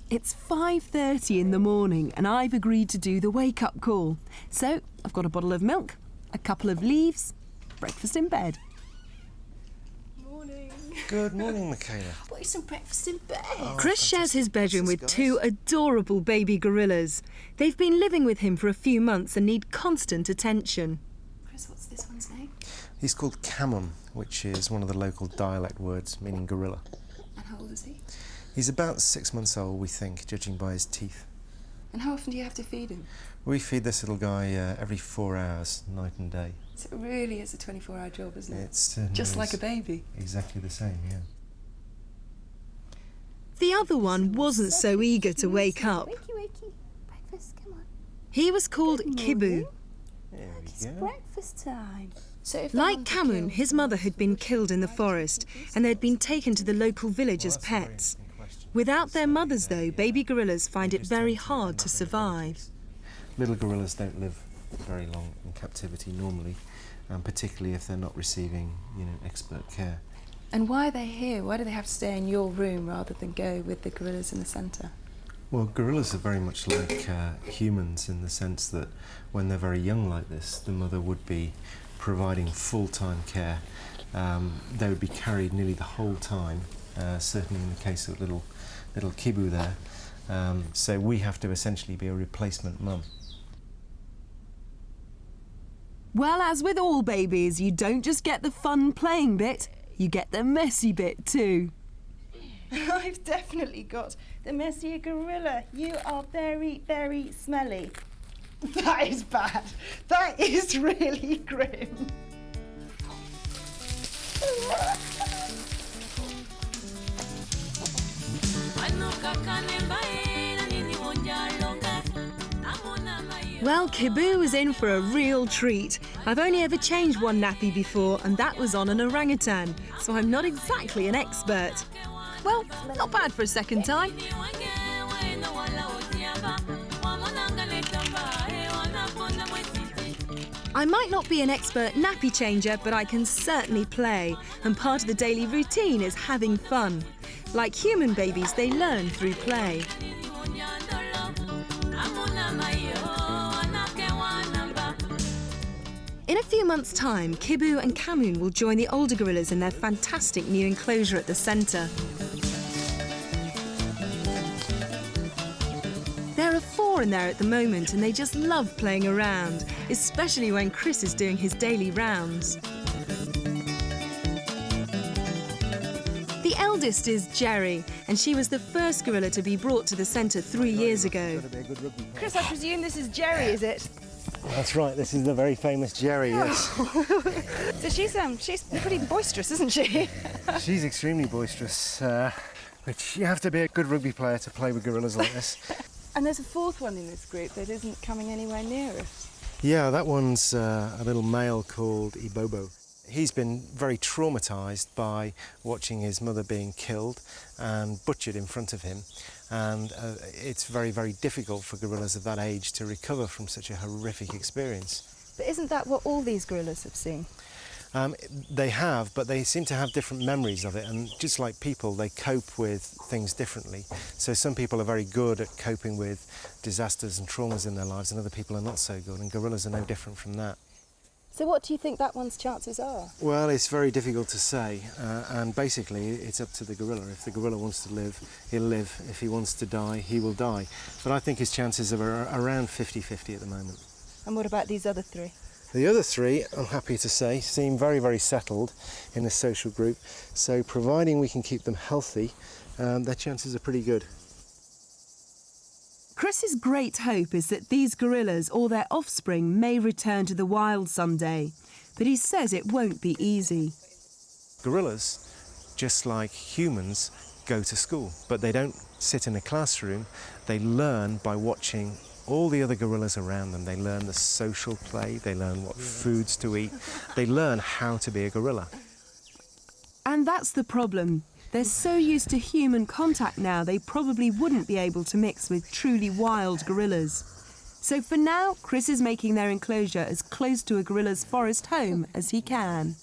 It's 5:30 in the morning and I've agreed to do the wake-up call. So I've got a bottle of milk, a couple of leaves, breakfast in bed. Morning. Good morning, Michaela. What is some breakfast in bed? Oh, Chris shares his bedroom with two adorable baby gorillas. They've been living with him for a few months and need constant attention. Chris, what's this one's name? He's called Cameron, which is one of the local dialect words meaning gorilla. And how old is he? He's about 6 months old, we think, judging by his teeth. And how often do you have to feed him? We feed this little guy every 4 hours, night and day. So it really is a 24-hour job, isn't it? It's just like a baby. Exactly the same, yeah. The other one wasn't so eager to wake up. Wakey, wakey. Breakfast, come on. He was called Kibu. There we It's go. breakfast time. So if Like Cameron, his mother had been killed in the forest and they'd been taken to the local village as pets. Without their mothers, though, baby gorillas find it very hard to survive. Little gorillas don't live very long in captivity normally, particularly if they're not receiving, expert care. And why are they here? Why do they have to stay in your room rather than go with the gorillas in the centre? Well, gorillas are very much like humans in the sense that when they're very young like this, the mother would be providing full-time care. They would be carried nearly the whole time, certainly in the case of little Kibu there. So we have to essentially be a replacement mum. Well, as with all babies, you don't just get the fun playing bit, you get the messy bit too. I've definitely got the messier gorilla. You are very, very smelly. That is bad. That is really grim. Well, Kibu is in for a real treat. I've only ever changed one nappy before, and that was on an orangutan, so I'm not exactly an expert. Well, not bad for a second time. I might not be an expert nappy changer, but I can certainly play, and part of the daily routine is having fun. Like human babies, they learn through play. In a few months' time, Kibu and Cameron will join the older gorillas in their fantastic new enclosure at the centre. There are 4 in there at the moment and they just love playing around, especially when Chris is doing his daily rounds. The eldest is Jerry, and she was the first gorilla to be brought to the centre 3 years ago. Chris, I presume this is Jerry, is it? That's right, this is the very famous Jerry, yes. So she's pretty boisterous, isn't she? She's extremely boisterous, but you have to be a good rugby player to play with gorillas like this. And there's a 4th one in this group that isn't coming anywhere near us. Yeah, that one's a little male called Ibobo. He's been very traumatised by watching his mother being killed and butchered in front of him. And it's very, very difficult for gorillas of that age to recover from such a horrific experience. But isn't that what all these gorillas have seen? They have, but they seem to have different memories of it, and just like people, they cope with things differently. So some people are very good at coping with disasters and traumas in their lives, and other people are not so good, and gorillas are no different from that. So what do you think that one's chances are? Well, it's very difficult to say, and basically it's up to the gorilla. If the gorilla wants to live, he'll live. If he wants to die, he will die. But I think his chances are around 50-50 at the moment. And what about these other 3? The other 3, I'm happy to say, seem very, very settled in this social group. So providing we can keep them healthy, their chances are pretty good. Chris's great hope is that these gorillas or their offspring may return to the wild someday, but he says it won't be easy. Gorillas, just like humans, go to school, but they don't sit in a classroom. They learn by watching all the other gorillas around them. They learn the social play, they learn what foods to eat, they learn how to be a gorilla. And that's the problem. They're so used to human contact now, they probably wouldn't be able to mix with truly wild gorillas. So for now, Chris is making their enclosure as close to a gorilla's forest home as he can.